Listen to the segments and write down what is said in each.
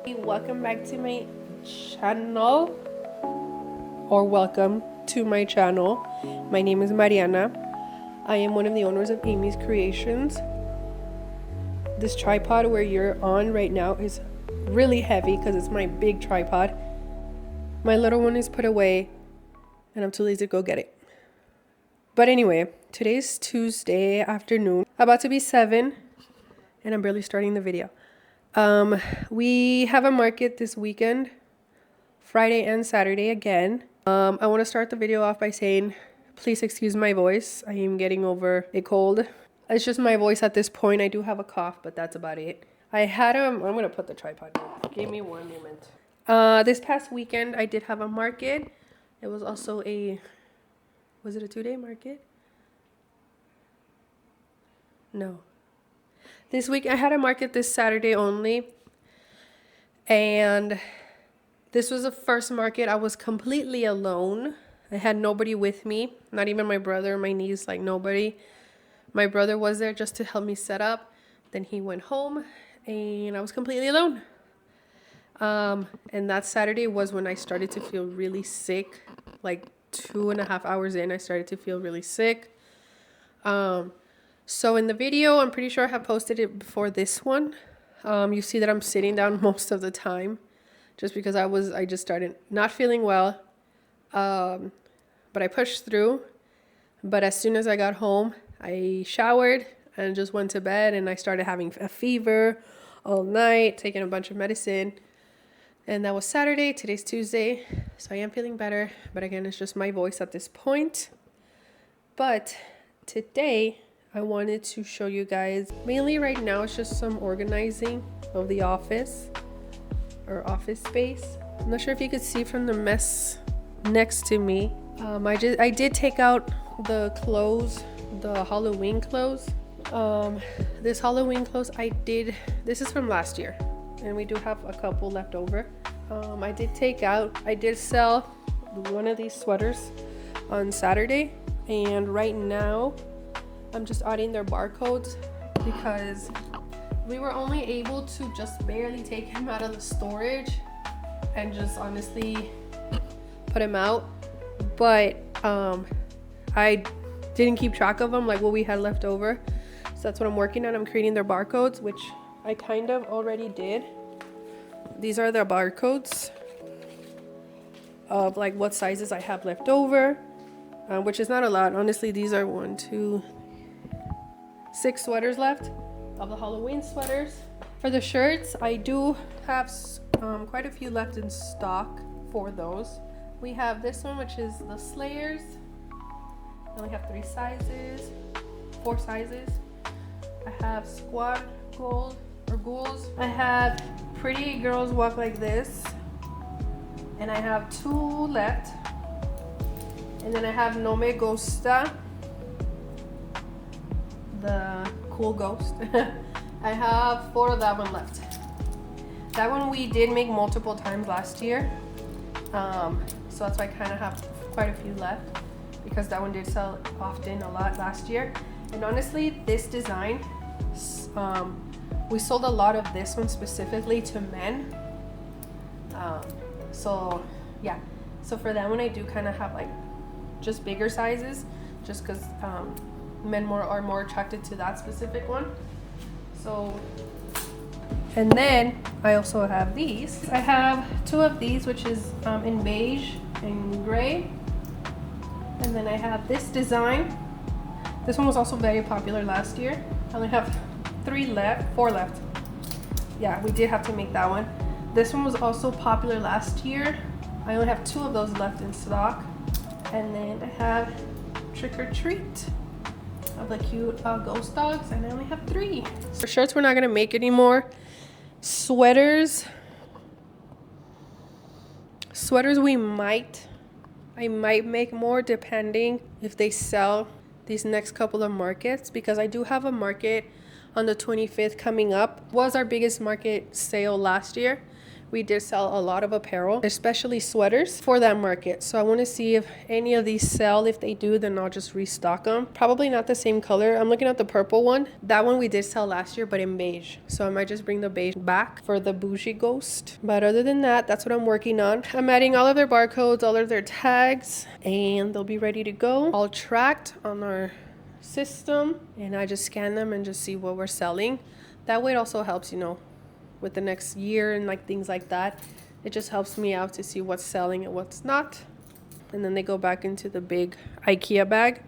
Welcome back to my channel, or welcome to my channel. My name is Mariana. I am one of the owners of Amy's Creations. This tripod where you're on right now is really heavy because it's my big tripod. My little one is put away and I'm too lazy to go get it. But anyway, today's Tuesday afternoon, about to be 7, and I'm barely starting the video. We have a market this weekend, Friday and Saturday again. I want to start the video off by saying, please excuse my voice. I am getting over a cold. It's just my voice at this point. I do have a cough, but that's about it. I'm going to put the tripod down. Give me 1 moment. This past weekend, I did have a market. It was also was it a 2-day market? No. This week I had a market this Saturday only, and this was the first market I was completely alone. I had nobody with me, not even my brother, my niece, like nobody. My brother was there just to help me set up. Then he went home and I was completely alone. And that Saturday was when I started to feel really sick. Like 2.5 hours in, I started to feel really sick. So in the video, I'm pretty sure I have posted it before this one. You see that I'm sitting down most of the time just because I just started not feeling well. But I pushed through. But as soon as I got home, I showered and just went to bed, and I started having a fever all night, taking a bunch of medicine. And that was Saturday. Today's Tuesday, so I am feeling better. But again, it's just my voice at this point. But today, I wanted to show you guys, mainly right now, it's just some organizing of the office or office space. I'm not sure if you could see from the mess next to me. I did take out the clothes, the Halloween clothes. This Halloween clothes this is from last year, and we do have a couple left over. I did sell one of these sweaters on Saturday, and right now I'm just adding their barcodes because we were only able to just barely take him out of the storage and just honestly put him out. But I didn't keep track of them, like what we had left over. So that's what I'm working on. I'm creating their barcodes, which I kind of already did. These are the barcodes of like what sizes I have left over, which is not a lot. Honestly, these are 6 sweaters left of the Halloween sweaters. For the shirts, I do have quite a few left in stock for those. We have this one, which is the Slayers. I only have 4 sizes. I have Squad Gold or Ghouls. I have Pretty Girls Walk Like This. And I have 2 left. And then I have No Me Gusta, the cool ghost. I have 4 of that one left. That one we did make multiple times last year. So that's why I kind of have quite a few left, because that one did sell often a lot last year. And honestly, this design, we sold a lot of this one specifically to men. So yeah, so for that one I do kind of have like just bigger sizes, just because men are more attracted to that specific one. So, and then I also have these. I have 2 of these, which is in beige and gray. And then I have this design. This one was also very popular last year. I only have 4 left. Yeah, we did have to make that one. This one was also popular last year. I only have 2 of those left in stock. And then I have Trick or Treat of the cute ghost dogs, and I only have 3. For shirts, we're not gonna make anymore. Sweaters, I might make more depending if they sell these next couple of markets, because I do have a market on the 25th coming up. It was our biggest market sale last year. we did sell a lot of apparel, especially sweaters for that market. So I want to see if any of these sell. If they do, then I'll just restock them. Probably not the same color. I'm looking at the purple one. That one we did sell last year, but in beige. So I might just bring the beige back for the bougie ghost. But other than that, that's what I'm working on. I'm adding all of their barcodes, all of their tags, and they'll be ready to go. All tracked on our system, and I just scan them and just see what we're selling. That way it also helps, you know, with the next year and like things like that. It just helps me out to see what's selling and what's not. And then they go back into the big IKEA bag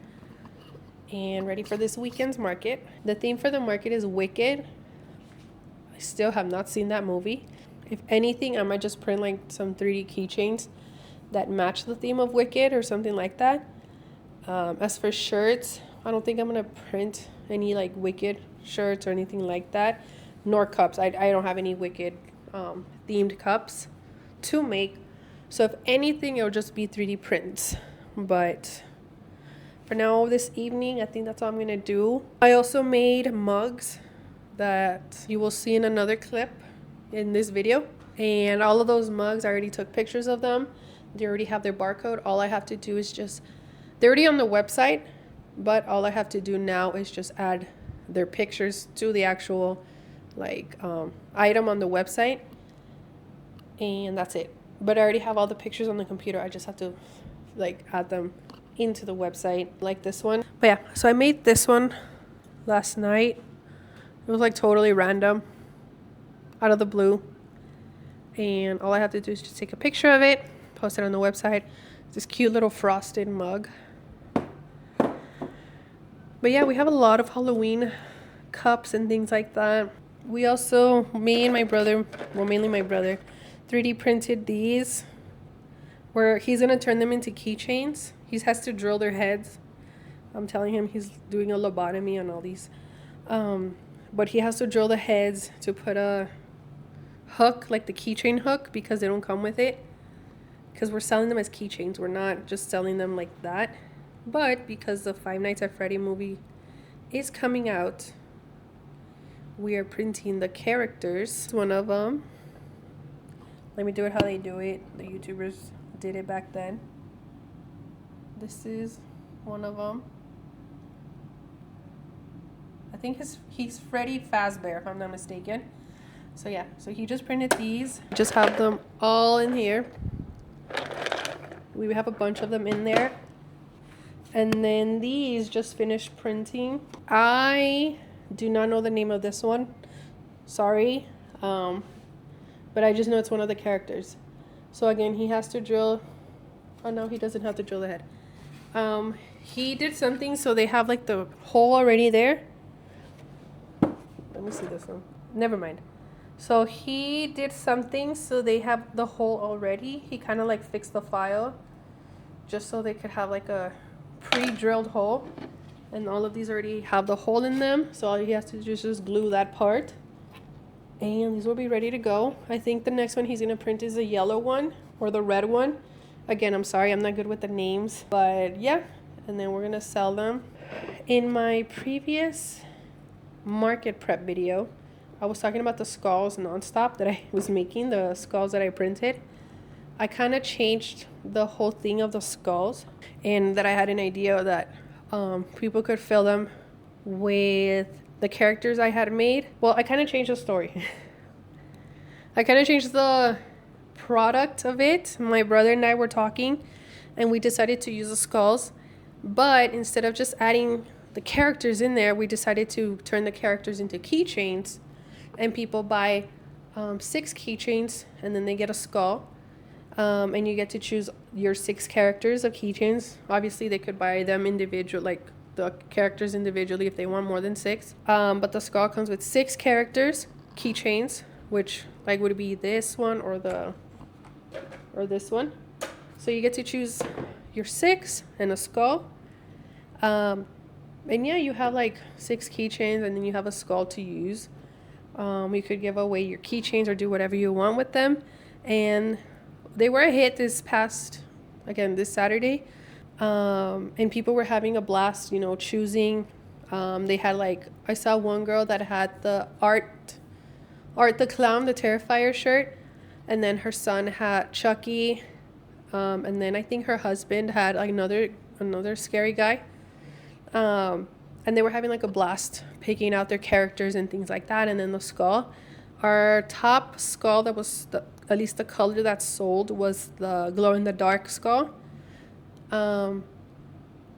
and ready for this weekend's market. The theme for the market is Wicked. I still have not seen that movie. If anything, I might just print like some 3D keychains that match the theme of Wicked or something like that. As for shirts, I don't think I'm gonna print any like Wicked shirts or anything like that, nor cups. I don't have any Wicked themed cups to make. So if anything, it'll just be 3D prints. But for now, this evening, I think that's all I'm gonna do. I also made mugs that you will see in another clip in this video. And all of those mugs, I already took pictures of them. They already have their barcode. All I have to do is just, they're already on the website, but all I have to do now is just add their pictures to the actual like item on the website, and that's it. But I already have all the pictures on the computer. I just have to like add them into the website, like this one. But yeah, so I made this one last night. It was like totally random, out of the blue, and all I have to do is just take a picture of it, post it on the website. This cute little frosted mug. But yeah, we have a lot of Halloween cups and things like that. We also, me and my brother, well, mainly my brother, 3D printed these, where he's going to turn them into keychains. He has to drill their heads. I'm telling him he's doing a lobotomy on all these. But he has to drill the heads to put a hook, like the keychain hook, because they don't come with it. Because we're selling them as keychains. We're not just selling them like that. But because the Five Nights at Freddy movie is coming out, we are printing the characters. It's one of them. Let me do it how they do it. The YouTubers did it back then. This is one of them. I think he's Freddy Fazbear, if I'm not mistaken. So yeah, so he just printed these. Just have them all in here. We have a bunch of them in there. And then these just finished printing. I do not know the name of this one. Sorry. But I just know it's one of the characters. So again, he has to drill. Oh no, he doesn't have to drill the head. He did something so they have like the hole already there. Let me see this one. Never mind. So he did something so they have the hole already. He kind of like fixed the file just so they could have like a pre-drilled hole, and all of these already have the hole in them, so all he has to do is just glue that part, and these will be ready to go. I think the next one he's gonna print is the yellow one or the red one. Again, I'm sorry, I'm not good with the names, but yeah, and then we're gonna sell them. In my previous market prep video, I was talking about the skulls nonstop that I was making, the skulls that I printed. I kind of changed the whole thing of the skulls, and that I had an idea that people could fill them with the characters I had made. Well, I kind of changed the story. I kind of changed the product of it. My brother and I were talking, and we decided to use the skulls, but instead of just adding the characters in there, we decided to turn the characters into keychains, and people buy 6 keychains, and then they get a skull. And you get to choose your 6 characters of keychains. Obviously, they could buy them individual, like the characters individually if they want more than 6. But the skull comes with 6 characters, keychains, which like would be this one or this one. So you get to choose your 6 and a skull. And yeah, you have like 6 keychains, and then you have a skull to use. You could give away your keychains or do whatever you want with them. And they were a hit this Saturday. And people were having a blast, you know, choosing. They had like, I saw one girl that had the Art the Clown, the Terrifier shirt. And then her son had Chucky. And then I think her husband had like another scary guy. And they were having like a blast picking out their characters and things like that. And then the skull. Our top skull that was at least the color that sold was the glow in the dark skull. I'm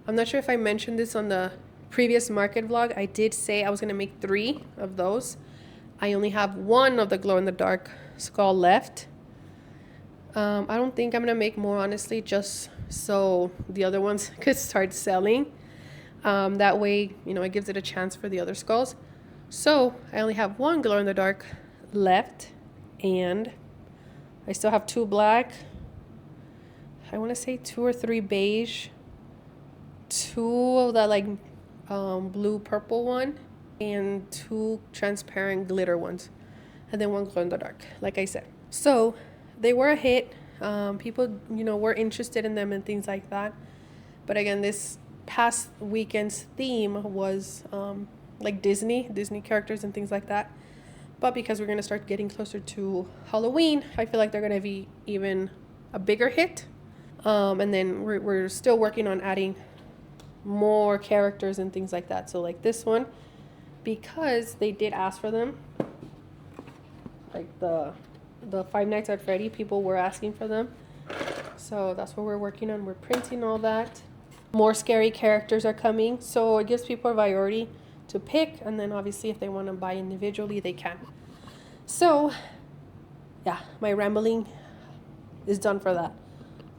not sure if I mentioned this on the previous market vlog. I did say I was going to make 3 of those. I only have 1 of the glow in the dark skull left. I don't think I'm going to make more, honestly, just so the other ones could start selling. That way, it gives it a chance for the other skulls. So I only have 1 glow in the dark left, and I still have 2 black. I want to say 2 or 3 beige, 2 of that like blue purple one, and 2 transparent glitter ones, and then 1 glow in the dark, like I said. So they were a hit. People were interested in them and things like that. But again, this past weekend's theme was like Disney characters and things like that. But because we're going to start getting closer to Halloween, I feel like they're going to be even a bigger hit. And then we're still working on adding more characters and things like that. So like this one, because they did ask for them, like the Five Nights at Freddy, people were asking for them. So that's what we're working on. We're printing all that. More scary characters are coming. So it gives people a priority to pick, and then obviously if they want to buy individually, they can. So yeah, my rambling is done for that.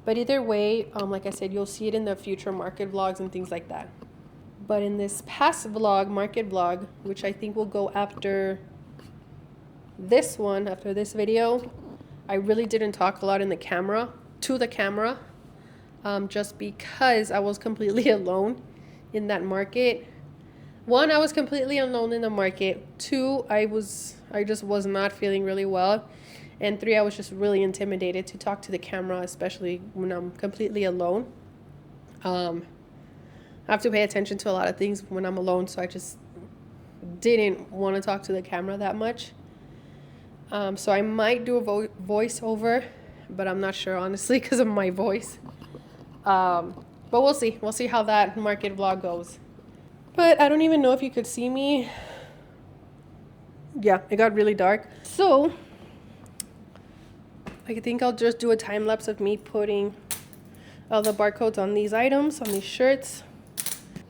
But either way, like I said, you'll see it in the future market vlogs and things like that. But in this past vlog, market vlog, which I think will go after this one, after this video, I really didn't talk a lot to the camera, just because I was completely alone in that market. 1, I was completely alone in the market. 2, I just was not feeling really well. And 3, I was just really intimidated to talk to the camera, especially when I'm completely alone. I have to pay attention to a lot of things when I'm alone, so I just didn't want to talk to the camera that much. So I might do a voiceover, but I'm not sure, honestly, because of my voice. But we'll see. We'll see how that market vlog goes. But I don't even know if you could see me. Yeah, it got really dark. So I think I'll just do a time lapse of me putting all the barcodes on these items, on these shirts.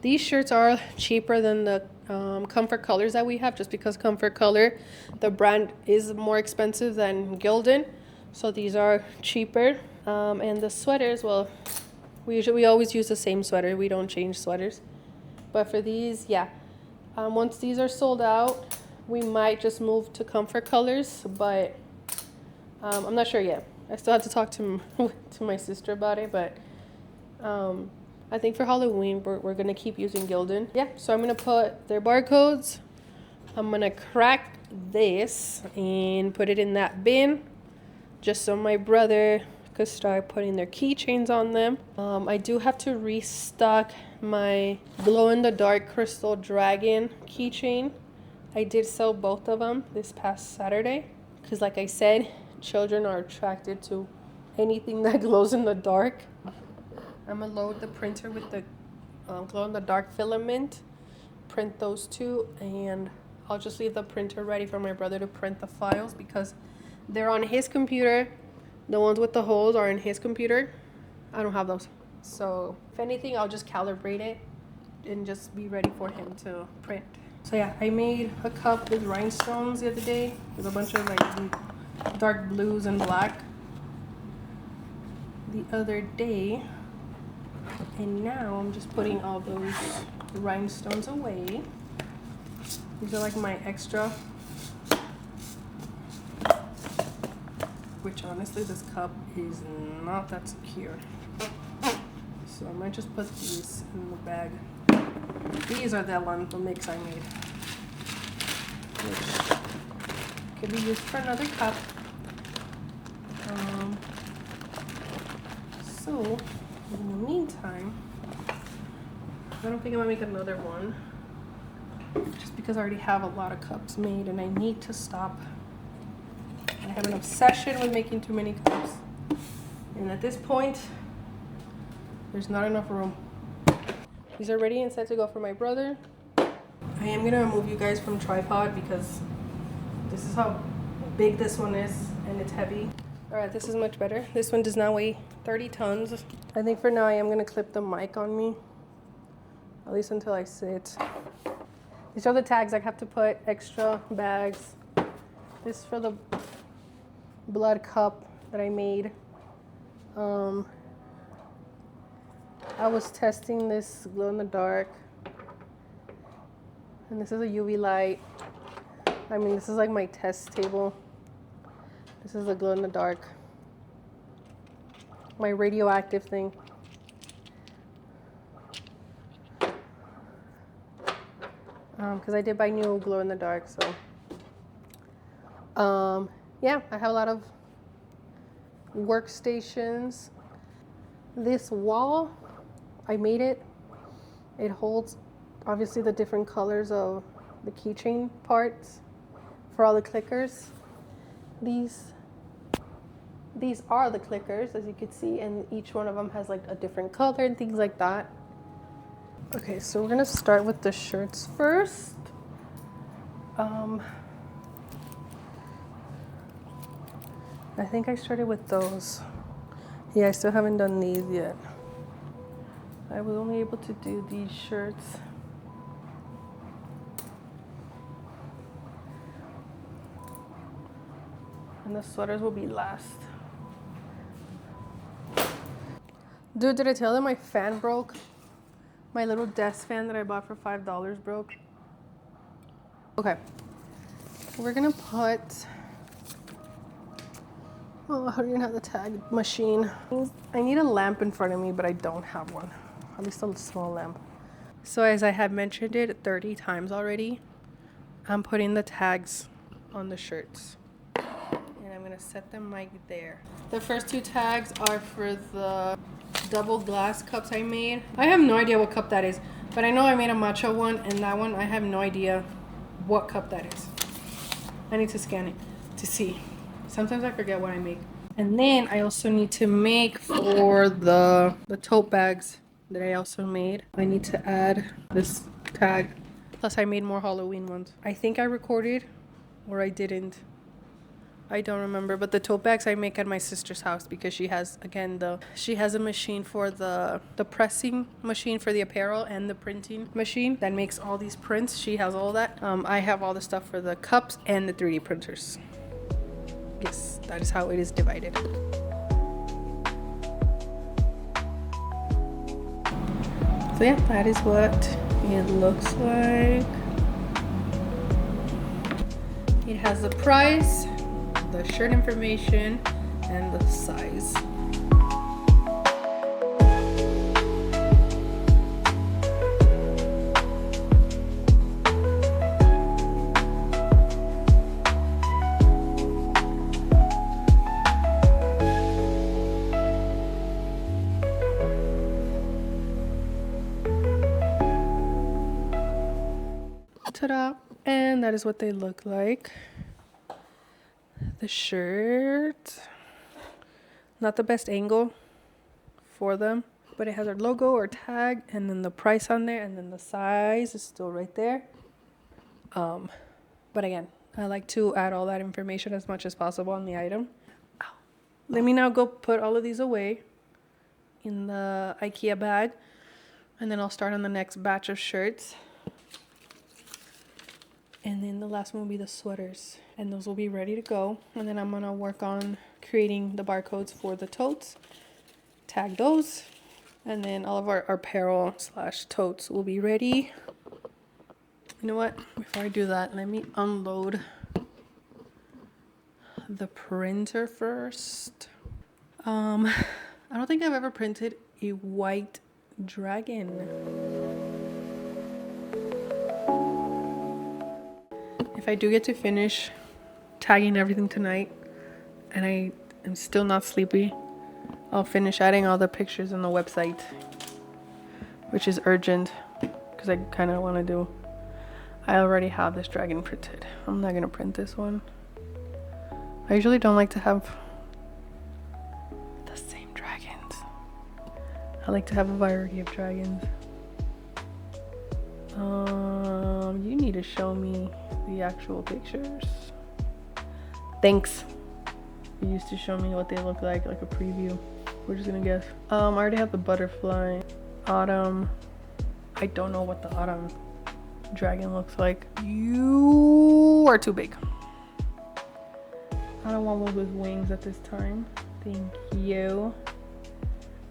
These shirts are cheaper than the Comfort Colors that we have, just because Comfort Color, the brand, is more expensive than Gildan. So these are cheaper. And the sweaters, well, we always use the same sweater. We don't change sweaters. But for these, yeah. Once these are sold out, we might just move to Comfort Colors, but I'm not sure yet. I still have to talk to my sister about it, but I think for Halloween, we're going to keep using Gildan. Yeah, so I'm going to put their barcodes. I'm going to crack this and put it in that bin, just so my brother could start putting their keychains on them. I do have to restock my glow-in-the-dark crystal dragon keychain. I did sell both of them this past Saturday because, like I said, children are attracted to anything that glows in the dark. I'm gonna load the printer with the glow-in-the-dark filament, print those 2, and I'll just leave the printer ready for my brother to print the files because they're on his computer. The ones with the holes are in his computer. I don't have those. So if anything, I'll just calibrate it and just be ready for him to print. So yeah, I made a cup with rhinestones the other day with a bunch of like dark blues and black the other day. And now I'm just putting all those rhinestones away. These are like my extra, which honestly this cup is not that secure. So I might just put these in the bag. These are the mix I made, which could be used for another cup. So in the meantime, I don't think I'm gonna make another one, just because I already have a lot of cups made and I need to stop. I have an obsession with making too many cups. And at this point, there's not enough room. These are ready and set to go for my brother. I am gonna remove you guys from tripod because this is how big this one is and it's heavy. All right, this is much better. This one does not weigh 30 tons. I think for now I am gonna clip the mic on me, at least until I sit. These are the tags. I have to put extra bags. This is for the blood cup that I made. I was testing this glow in the dark, and this is a UV light. I mean, this is like my test table. This is the glow in the dark, my radioactive thing. Because I did buy new glow in the dark, so yeah, I have a lot of workstations. This wall, I made it. It holds obviously the different colors of the keychain parts for all the clickers. These are the clickers, as you can see, and each one of them has like a different color and things like that. Okay, so we're gonna start with the shirts first. I think I started with those. Yeah, I still haven't done these yet. I was only able to do these shirts. And the sweaters will be last. Dude, did I tell them my fan broke? My little desk fan that I bought for $5 broke. Okay. We're gonna put... Oh, I don't even have the tag machine. I need a lamp in front of me, but I don't have one. At least a small lamp. So as I have mentioned it 30 times already, I'm putting the tags on the shirts. And I'm gonna set them right there. The first two tags are for the double glass cups I made. I have no idea what cup that is, but I know I made a matcha one, and that one I have no idea what cup that is. I need to scan it to see. Sometimes I forget what I make. And then I also need to make for the tote bags that I also made. I need to add this tag. Plus I made more Halloween ones. I think I recorded or I didn't. I don't remember, but the tote bags I make at my sister's house because she has, again, she has a machine for the pressing machine for the apparel and the printing machine that makes all these prints. She has all that. I have all the stuff for the cups and the 3D printers. Yes, that is how it is divided. So yeah, that is what it looks like. It has the price, the shirt information, and the size. Ta-da! And that is what they look like. The shirt, not the best angle for them, but it has our logo or tag and then the price on there, and then the size is still right there. But again, I like to add all that information as much as possible on the item. Let me now go put all of these away in the IKEA bag, and then I'll start on the next batch of shirts. And then the last one will be the sweaters, and those will be ready to go. And then I'm gonna work on creating the barcodes for the totes, tag those, and then all of our apparel / totes will be ready. You know what? Before I do that, let me unload the printer first. I don't think I've ever printed a white dragon. If I do get to finish tagging everything tonight and I am still not sleepy, I'll finish adding all the pictures on the website, which is urgent because I kind of want to do. I already have this dragon printed. I'm not going to print this one. I usually don't like to have the same dragons. I like to have a variety of dragons. You need to show me the actual pictures. Thanks. You used to show me what they look like a preview. We're just gonna guess. I already have the butterfly. Autumn. I don't know what the autumn dragon looks like. You are too big. I don't want one with wings at this time. Thank you.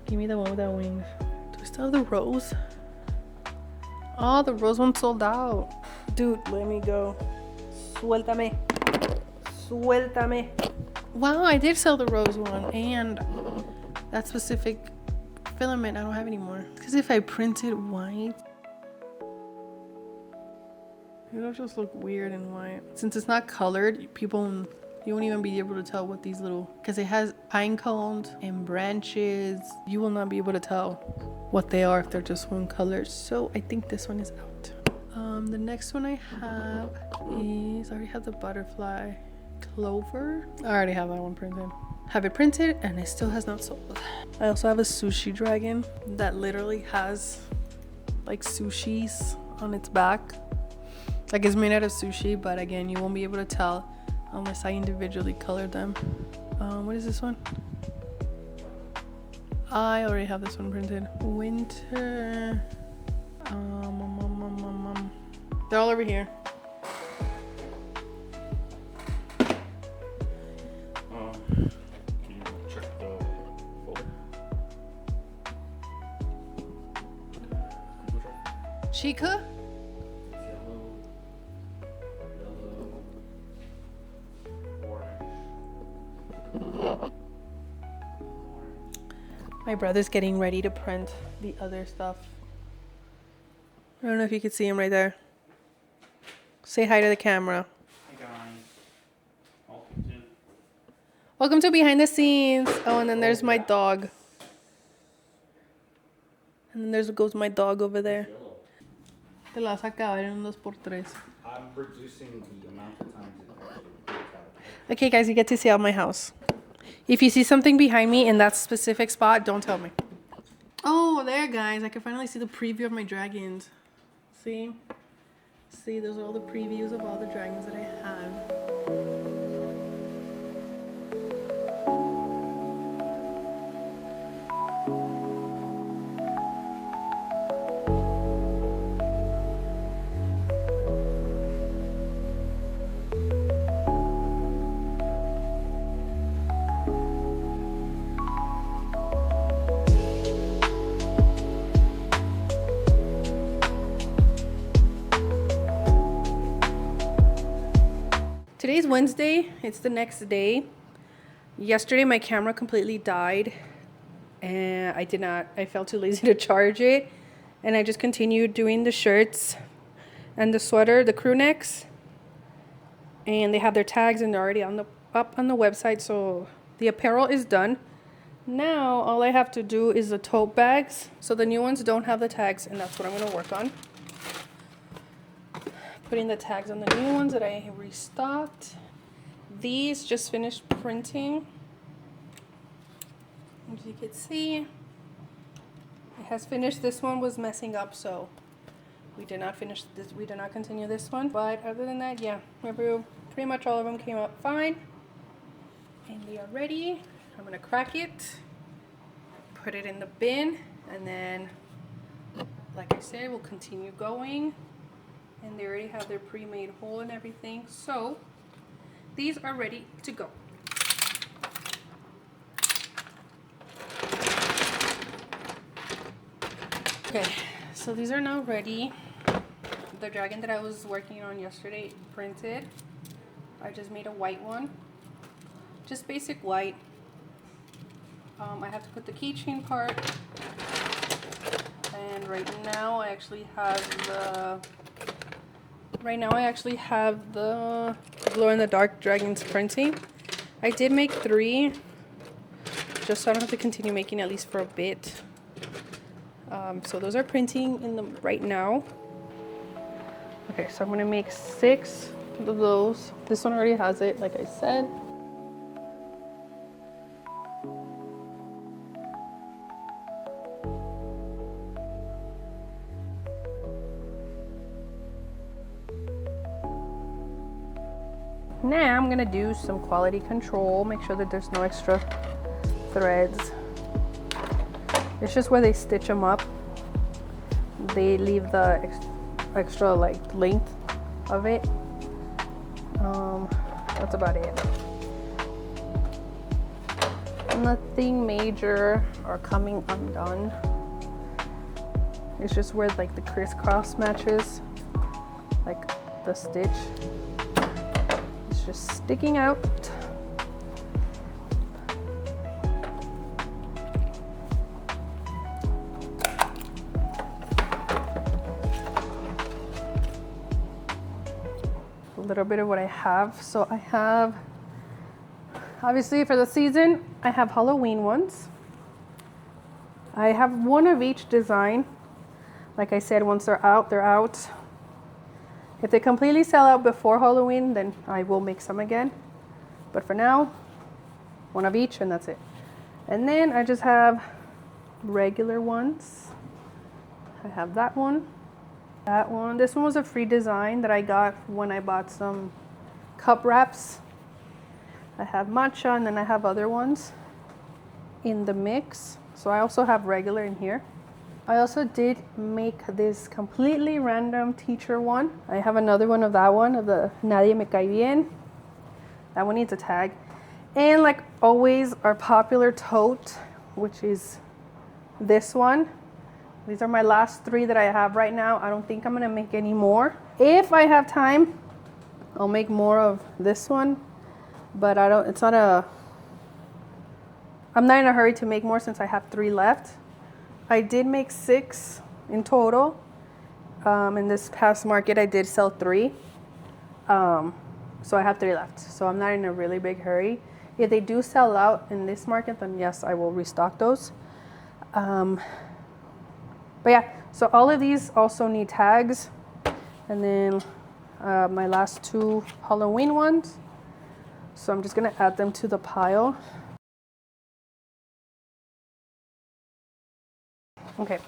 Give me the one without wings. Do we still have the rose? Oh, the rose one sold out. Dude, let me go. Suéltame. Suéltame. Wow, I did sell the rose one and that specific filament I don't have anymore. Because if I printed white, it'll just look weird in white. Since it's not colored, you won't even be able to tell what these little, because it has pine cones and branches. You will not be able to tell what they are if they're just one color. So I think this one is out. The next one I have is, I already have the butterfly clover. I already have that one printed. Have it printed and it still has not sold. I also have a sushi dragon that literally has like sushis on its back. Like it's made out of sushi, but again, you won't be able to tell unless I individually colored them. What is this one? I already have this one printed. Winter. They're all over here. Can you check the folder? Chica? My brother's getting ready to print the other stuff. I don't know if you can see him right there. Say hi to the camera. Hey guys. Welcome to behind the scenes. Oh, and then there's my dog. And then goes my dog over there. Te la vas a acabar en un 2x3. I'm reducing the amount of times it actually takes out. Okay, guys, you get to see out my house. If you see something behind me in that specific spot, don't tell me. Oh, there, guys. I can finally see the preview of my dragons. See? See, those are all the previews of all the dragons that I have. Today's Wednesday. It's the next day. Yesterday my camera completely died and I felt too lazy to charge it, and I just continued doing the shirts and the sweater, the crew necks, and they have their tags and they're already up on the website. So the apparel is done. Now all I have to do is the tote bags. So the new ones don't have the tags, and that's what I'm going to work on. Putting the tags on the new ones that I restocked. These just finished printing. As you can see, it has finished. This one was messing up, so we did not finish this. We did not continue this one. But other than that, yeah, pretty much all of them came out fine. And they are ready. I'm gonna crack it, put it in the bin, and then, like I said, we'll continue going. And they already have their pre-made hole and everything. So these are ready to go. Okay, so these are now ready. The dragon that I was working on yesterday printed. I just made a white one. Just basic white. I have to put the keychain part. And right now I actually have the glow-in-the-dark dragons printing. I did make 3, just so I don't have to continue making at least for a bit. So those are printing right now. Okay, so I'm gonna make 6 of those. This one already has it, like I said. Now I'm gonna do some quality control, make sure that there's no extra threads. It's just where they stitch them up. They leave the extra like length of it. That's about it. Nothing major or coming undone. It's just where like the crisscross matches, like the stitch. It's just sticking out. A little bit of what I have. So I have, obviously for the season, I have Halloween ones. I have one of each design. Like I said, once they're out, they're out. If they completely sell out before Halloween, then I will make some again. But for now, one of each and that's it. And then I just have regular ones. I have that one. That one. This one was a free design that I got when I bought some cup wraps. I have matcha and then I have other ones in the mix. So I also have regular in here. I also did make this completely random teacher one. I have another one of that one, of the Nadie Me Cae Bien. That one needs a tag. And like always, our popular tote, which is this one. These are my last 3 that I have right now. I don't think I'm gonna make any more. If I have time, I'll make more of this one. But I'm not in a hurry to make more since I have 3 left. I did make 6 in total. In this past market, I did sell 3. So I have 3 left. So I'm not in a really big hurry. If they do sell out in this market, then yes, I will restock those. But yeah, so all of these also need tags. And then my last 2 Halloween ones. So I'm just gonna add them to the pile. Okay,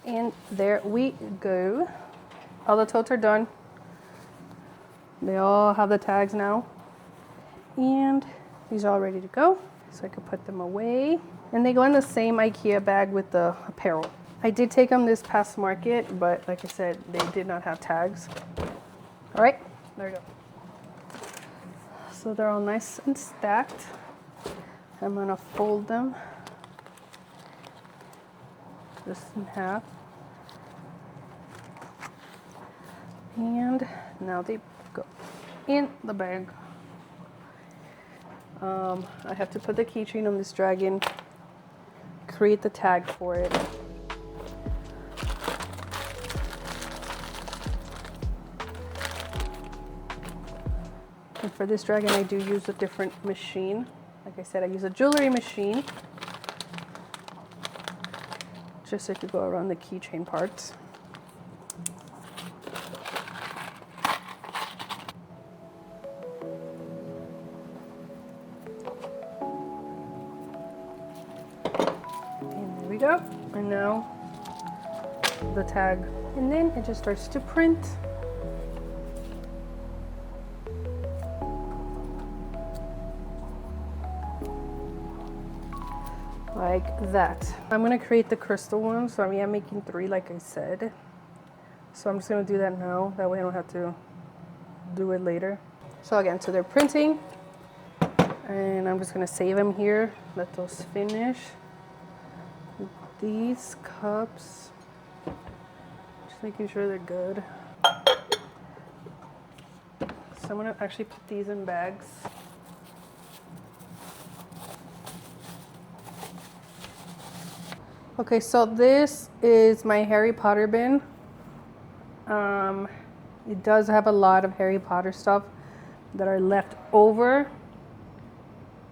and there we go. All the totes are done. They all have the tags now. And these are all ready to go. So I can put them away. And they go in the same IKEA bag with the apparel. I did take them this past market, but like I said, they did not have tags. All right, there we go. So they're all nice and stacked. I'm gonna fold them this in half. And now they go in the bag. I have to put the keychain on this dragon, create the tag for it. And for this dragon, I do use a different machine. Like I said, I use a jewelry machine, just so I could go around the keychain parts. And there we go. And now the tag. And then it just starts to print. Like that. I'm gonna create the crystal one, so I'm making 3 like I said. So I'm just gonna do that now, that way I don't have to do it later. So again, so they're printing, and I'm just gonna save them here, let those finish. These cups, just making sure they're good. So I'm gonna actually put these in bags. Okay, so this is my Harry Potter bin. It does have a lot of Harry Potter stuff that are left over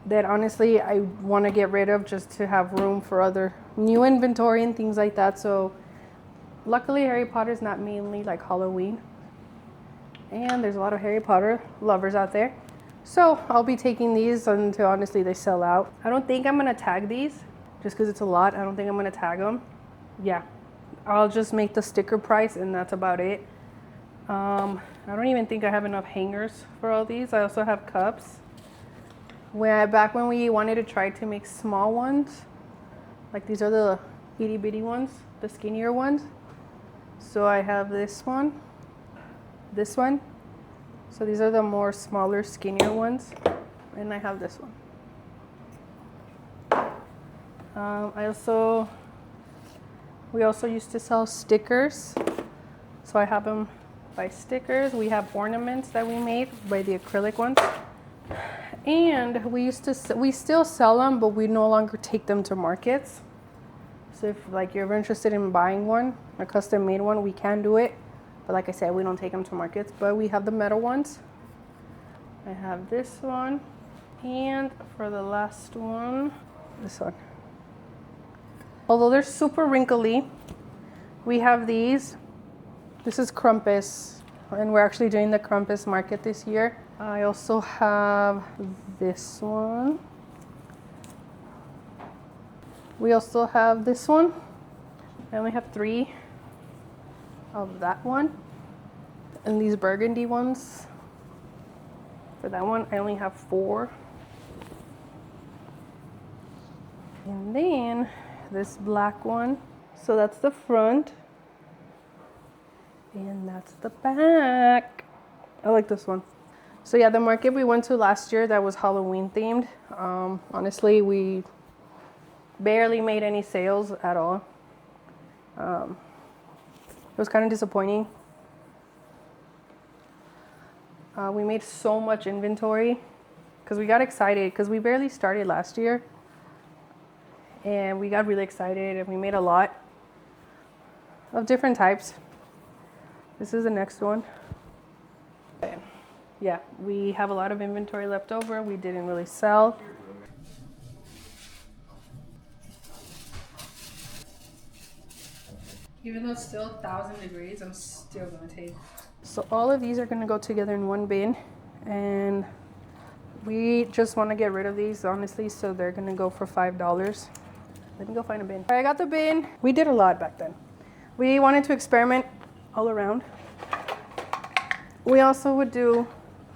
that honestly I want to get rid of just to have room for other new inventory and things like that. So luckily Harry Potter is not mainly like Halloween, and there's a lot of Harry Potter lovers out there. So I'll be taking these until honestly they sell out. I don't think I'm gonna tag these just because it's a lot. I don't think I'm gonna tag them. Yeah, I'll just make the sticker price and that's about it. I don't even think I have enough hangers for all these. I also have cups. Back when we wanted to try to make small ones, like these are the itty bitty ones, the skinnier ones. So I have this one. So these are the more smaller, skinnier ones. And I have this one. We also used to sell stickers. So I have them by stickers. We have ornaments that we made by the acrylic ones. And we still sell them, but we no longer take them to markets. So if like you're interested in buying one, a custom made one, we can do it. But like I said, we don't take them to markets, but we have the metal ones. I have this one. And for the last one, this one. Although they're super wrinkly, we have these. This is Krampus, and we're actually doing the Krampus market this year. I also have this one. We also have this one. I only have 3 of that one. And these burgundy ones. For that one, I only have 4. And then this black one. So that's the front. And that's the back. I like this one. So yeah, the market we went to last year that was Halloween themed. Honestly, we barely made any sales at all. It was kind of disappointing. We made so much inventory because we got excited because we barely started last year. And we got really excited and we made a lot of different types. This is the next one. Okay. Yeah, we have a lot of inventory left over. We didn't really sell. Even though it's still 1,000 degrees, I'm still gonna take. So all of these are gonna go together in one bin, and we just wanna get rid of these, honestly, so they're gonna go for $5. Let me go find a bin. I got the bin. We did a lot back then. We wanted to experiment all around. We also would do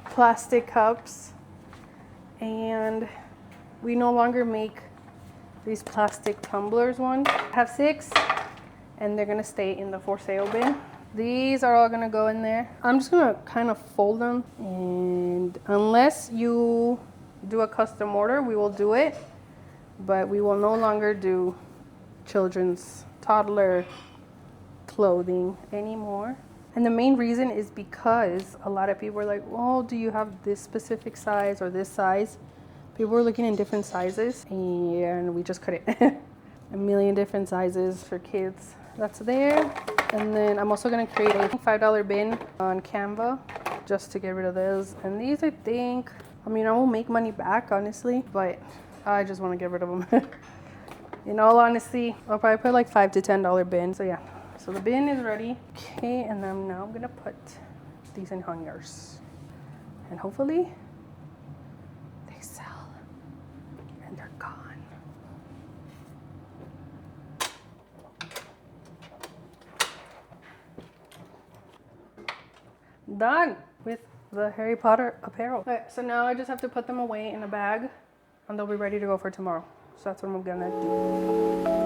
plastic cups, and we no longer make these plastic tumblers ones. I have 6, and they're gonna stay in the for sale bin. These are all gonna go in there. I'm just gonna kind of fold them, and unless you do a custom order, we will do it, but we will no longer do children's toddler clothing anymore. And the main reason is because a lot of people are like, oh, do you have this specific size or this size? People were looking in different sizes, and we just couldn't. A million different sizes for kids. That's there. And then I'm also gonna create a $5 bin on Canva just to get rid of those. And these, I think, I mean, I won't make money back, honestly, but I just wanna get rid of them. In all honesty, I'll probably put like $5 to $10 bin. So yeah, so the bin is ready. Okay, and then now I'm gonna put these in hangers. And hopefully they sell and they're gone. Done with the Harry Potter apparel. Okay, so now I just have to put them away in a bag and they'll be ready to go for tomorrow. So that's what I'm gonna do.